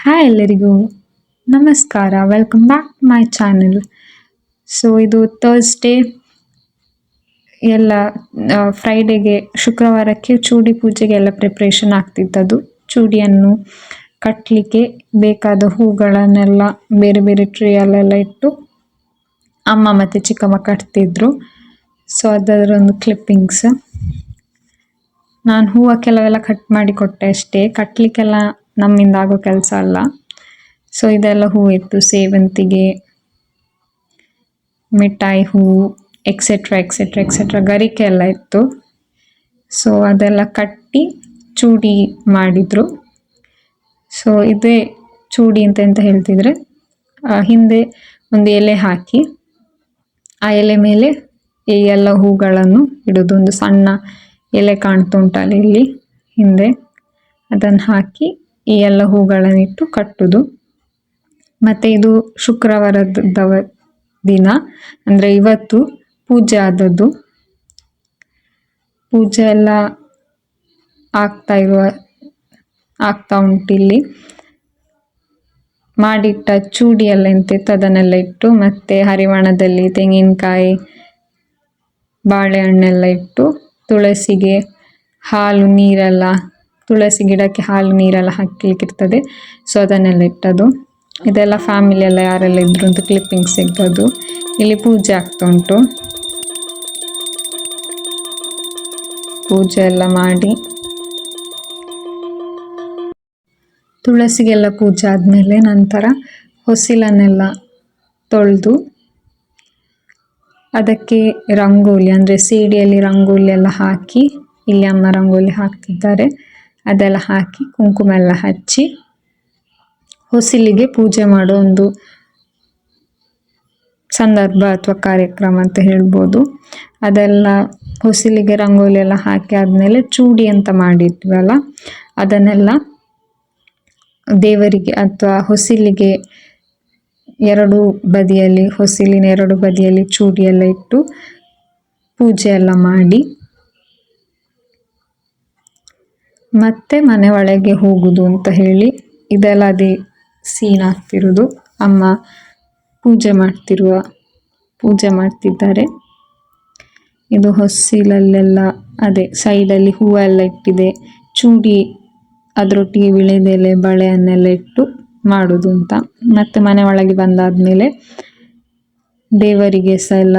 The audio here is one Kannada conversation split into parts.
ಹಾಯ್ ಎಲ್ಲರಿಗೂ ನಮಸ್ಕಾರ, welcome back to my channel. So ಇದು ಥರ್ಸ್ಡೇ, ಎಲ್ಲ ಫ್ರೈಡೆಗೆ ಶುಕ್ರವಾರಕ್ಕೆ ಚೂಡಿ ಪೂಜೆಗೆ ಎಲ್ಲ ಪ್ರಿಪ್ರೇಷನ್ ಆಗ್ತಿದ್ದದ್ದು. ಚೂಡಿಯನ್ನು ಕಟ್ಟಲಿಕ್ಕೆ ಬೇಕಾದ ಹೂಗಳನ್ನೆಲ್ಲ ಬೇರೆ ಬೇರೆ ಟ್ರೇಯಲ್ಲೆಲ್ಲ ಇಟ್ಟು ಅಮ್ಮ ಮತ್ತು ಚಿಕ್ಕಮ್ಮ ಕಟ್ತಿದ್ರು. So ಅದರೊಂದು clippings. ನಾನು ಹೂವು ಕೆಲವೆಲ್ಲ ಕಟ್ ಮಾಡಿ ಕೊಟ್ಟೆ ಅಷ್ಟೇ, ಕಟ್ಟಲಿಕ್ಕೆಲ್ಲ ನಮ್ಮಿಂದ ಆಗೋ ಕೆಲಸ ಅಲ್ಲ. ಸೊ ಇದೆಲ್ಲ ಹೂವು ಇತ್ತು, ಸೇವಂತಿಗೆ, ಮಿಠಾಯಿ ಹೂವು, ಎಕ್ಸೆಟ್ರಾ ಎಕ್ಸೆಟ್ರಾ ಎಕ್ಸೆಟ್ರಾ ಗರಿಕೆ ಎಲ್ಲ ಇತ್ತು. ಸೊ ಅದೆಲ್ಲ ಕಟ್ಟಿ ಚೂಡಿ ಮಾಡಿದರು. ಸೊ ಇದೇ ಚೂಡಿ ಅಂತ ಹೇಳ್ತಿದ್ರೆ, ಹಿಂದೆ ಒಂದು ಎಲೆ ಹಾಕಿ ಆ ಎಲೆ ಮೇಲೆ ಈ ಎಲ್ಲ ಹೂಗಳನ್ನು ಇಡೋದು. ಒಂದು ಸಣ್ಣ ಎಲೆ ಕಾಣ್ತುಂಟಲ್ಲ ಇಲ್ಲಿ ಹಿಂದೆ, ಅದನ್ನು ಹಾಕಿ ಈ ಎಲ್ಲ ಹೂಗಳನ್ನಿಟ್ಟು ಕಟ್ಟುದು. ಮತ್ತು ಇದು ಶುಕ್ರವಾರದ ದಿನ, ಅಂದರೆ ಇವತ್ತು ಪೂಜೆ ಆದದ್ದು. ಪೂಜೆ ಎಲ್ಲ ಆಗ್ತಾ ಉಂಟು. ಇಲ್ಲಿ ಮಾಡಿಟ್ಟ ಚೂಡಿ ಎಲ್ಲ ಎಂತಿತ್ತು ಅದನ್ನೆಲ್ಲ ಇಟ್ಟು, ಮತ್ತು ಹರಿವಾಣದಲ್ಲಿ ತೆಂಗಿನಕಾಯಿ, ಬಾಳೆಹಣ್ಣೆಲ್ಲ ಇಟ್ಟು, ತುಳಸಿಗೆ ಹಾಲು ನೀರೆಲ್ಲ, ತುಳಸಿ ಗಿಡಕ್ಕೆ ಹಾಲು ನೀರೆಲ್ಲ ಹಾಕ್ಲಿಕ್ಕಿರ್ತದೆ. ಸೊ ಅದನ್ನೆಲ್ಲ ಇಟ್ಟದು. ಇದೆಲ್ಲ ಫ್ಯಾಮಿಲಿ ಎಲ್ಲ ಯಾರೆಲ್ಲ ಇದ್ರು ಅಂತ ಕ್ಲಿಪ್ಪಿಂಗ್ಸ್ ಇದ್ದದ್ದು. ಇಲ್ಲಿ ಪೂಜೆ ಆಗ್ತಾ ಉಂಟು. ಪೂಜೆ ಎಲ್ಲ ಮಾಡಿ ತುಳಸಿಗೆಲ್ಲ ಪೂಜೆ ಆದಮೇಲೆ ನಂತರ ಹೊಸಿಲನ್ನೆಲ್ಲ ತೊಳೆದು ಅದಕ್ಕೆ ರಂಗೋಲಿ, ಅಂದರೆ ಸೀಡಿಯಲ್ಲಿ ರಂಗೋಲಿ ಎಲ್ಲ ಹಾಕಿ, ಇಲ್ಲಿ ಅಮ್ಮ ರಂಗೋಲಿ ಹಾಕ್ತಿದ್ದಾರೆ, ಅದೆಲ್ಲ ಹಾಕಿ ಕುಂಕುಮ ಎಲ್ಲ ಹಚ್ಚಿ ಹೊಸಿಲಿಗೆ ಪೂಜೆ ಮಾಡೋ ಒಂದು ಸಂದರ್ಭ ಅಥವಾ ಕಾರ್ಯಕ್ರಮ ಅಂತ ಹೇಳ್ಬೋದು. ಅದೆಲ್ಲ ಹೊಸಿಲಿಗೆ ರಂಗೋಲಿ ಎಲ್ಲ ಹಾಕಿ ಆದಮೇಲೆ ಚೂಡಿ ಅಂತ ಮಾಡಿದ್ವಲ್ಲ ಅದನ್ನೆಲ್ಲ ದೇವರಿಗೆ ಅಥವಾ ಹೊಸಿಲಿಗೆ ಹೊಸಿಲಿನ ಎರಡು ಬದಿಯಲ್ಲಿ ಚೂಡಿ ಎಲ್ಲ ಇಟ್ಟು ಪೂಜೆ ಎಲ್ಲ ಮಾಡಿ ಮತ್ತೆ ಮನೆ ಒಳಗೆ ಹೋಗುದು ಅಂತ ಹೇಳಿ ಇದೆಲ್ಲ ಅದೇ ಸೀನ್ ಆಗ್ತಿರೋದು. ಅಮ್ಮ ಪೂಜೆ ಮಾಡ್ತಿದ್ದಾರೆ. ಇದು ಹೊಸಿಲಲ್ಲೆಲ್ಲ ಅದೇ ಸೈಡಲ್ಲಿ ಹೂವೆಲ್ಲ ಇಟ್ಟಿದೆ, ಚೂಡಿ ಅದರೊಟ್ಟಿಗೆ ವಿಳೆದೆಲೆ ಬಳೆಯನ್ನೆಲ್ಲ ಇಟ್ಟು ಮಾಡೋದು ಅಂತ. ಮತ್ತೆ ಮನೆ ಒಳಗೆ ಬಂದಾದ್ಮೇಲೆ ದೇವರಿಗೆ ಸಹ ಎಲ್ಲ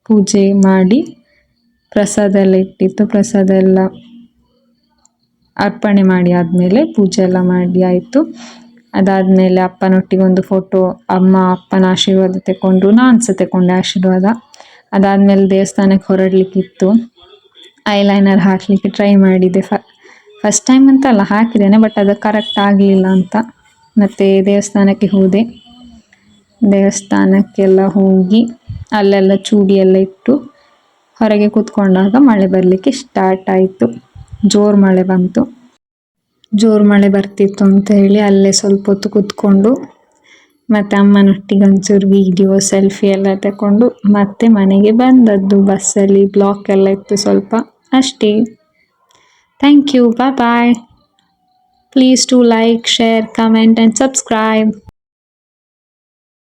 ಪೂಜೆ ಮಾಡಿ ಪ್ರಸಾದ ಎಲ್ಲ ಇಟ್ಟಿತ್ತು. ಪ್ರಸಾದ ಎಲ್ಲ ಅರ್ಪಣೆ ಮಾಡಿ ಆದಮೇಲೆ ಪೂಜೆ ಎಲ್ಲ ಮಾಡಿ ಆಯಿತು. ಅದಾದಮೇಲೆ ಅಪ್ಪನೊಟ್ಟಿಗೆ ಒಂದು ಫೋಟೋ, ಅಮ್ಮ ಅಪ್ಪನ ಆಶೀರ್ವಾದ ತಗೊಂಡು ನಾನು ಸಹ ತಗೊಂಡೆ ಆಶೀರ್ವಾದ. ಅದಾದಮೇಲೆ ದೇವಸ್ಥಾನಕ್ಕೆ ಹೊರಡಲಿಕ್ಕಿತ್ತು. ಐಲೈನರ್ ಹಾಕಲಿಕ್ಕೆ ಟ್ರೈ ಮಾಡಿದೆ. ಫಸ್ಟ್ ಟೈಮ್ ಅಂತಲ್ಲ, ಹಾಕಿದ್ದೇನೆ, ಬಟ್ ಅದು ಕರೆಕ್ಟ್ ಆಗಲಿಲ್ಲ ಅಂತ ಮತ್ತು ದೇವಸ್ಥಾನಕ್ಕೆ ಹೋದೆ. ದೇವಸ್ಥಾನಕ್ಕೆಲ್ಲ ಹೋಗಿ ಅಲ್ಲೆಲ್ಲ ಚೂಡಿ ಎಲ್ಲ ಇಟ್ಟು ಹೊರಗೆ ಕೂತ್ಕೊಂಡಾಗ ಮಳೆ ಬರಲಿಕ್ಕೆ ಸ್ಟಾರ್ಟ್ ಆಯಿತು. ಜೋರು ಮಳೆ ಬಂತು. ಜೋರು ಮಳೆ ಬರ್ತಿತ್ತು ಅಂತ ಹೇಳಿ ಅಲ್ಲೇ ಸ್ವಲ್ಪ ಹೊತ್ತು ಕೂತ್ಕೊಂಡು ಮತ್ತು ಅಮ್ಮನೊಟ್ಟಿಗೆ ಒಂಚೂರು ವಿಡಿಯೋ ಸೆಲ್ಫಿ ಎಲ್ಲ ತಗೊಂಡು ಮತ್ತೆ ಮನೆಗೆ ಬಂದದ್ದು. ಬಸ್ಸಲ್ಲಿ ಬ್ಲಾಕ್ ಎಲ್ಲ ಇತ್ತು ಸ್ವಲ್ಪ, ಅಷ್ಟೇ. Thank you, bye bye. Please do like, share, comment and subscribe.